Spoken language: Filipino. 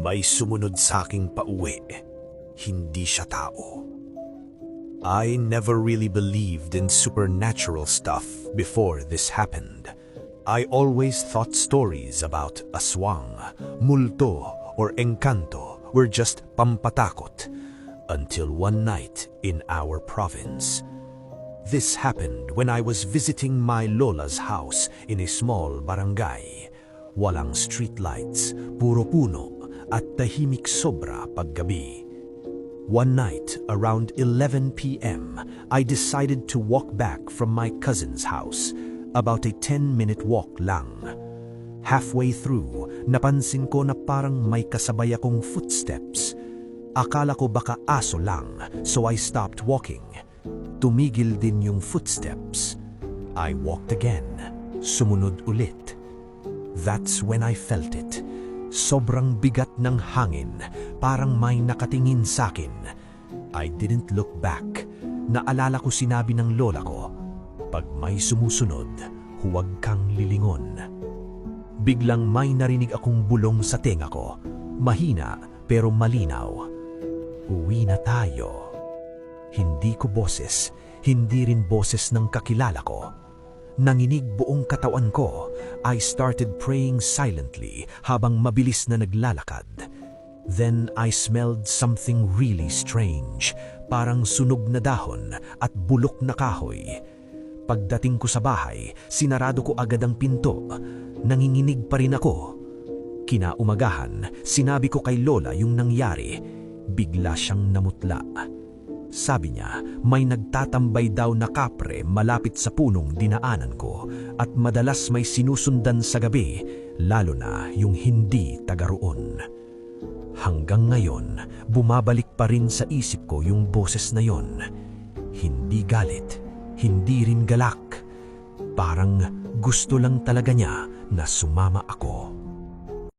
May sumunod sa aking pauwi. Hindi siya tao. I never really believed in supernatural stuff before this happened. I always thought stories about aswang, multo, or encanto were just pampatakot until one night in our province. This happened when I was visiting my lola's house in a small barangay. Walang streetlights, puro puno, at tahimik sobra paggabi. One night, around 11 p.m., I decided to walk back from my cousin's house, about a 10-minute walk lang. Halfway through, napansin ko na parang may kasabay akong footsteps. Akala ko baka aso lang, so I stopped walking. Tumigil din yung footsteps. I walked again. Sumunod ulit. That's when I felt it. Sobrang bigat ng hangin, parang may nakatingin sakin. I didn't look back. Naalala ko sinabi ng lola ko, pag may sumusunod, huwag kang lilingon. Biglang may narinig akong bulong sa tenga ko. Mahina pero malinaw. Uwi na tayo. Hindi ko boses, hindi rin boses ng kakilala ko. Nanginig buong katawan ko. I started praying silently habang mabilis na naglalakad. Then I smelled something really strange, parang sunog na dahon at bulok na kahoy. Pagdating ko sa bahay, sinarado ko agad ang pinto. Nanginginig pa rin ako. Kinaumagahan, sinabi ko kay Lola yung nangyari. Bigla siyang namutla. Sabi niya, may nagtatambay daw na kapre malapit sa punong dinaanan ko at madalas may sinusundan sa gabi, lalo na yung hindi taga roon. Hanggang ngayon, bumabalik pa rin sa isip ko yung boses na yon. Hindi galit, hindi rin galak. Parang gusto lang talaga niya na sumama ako.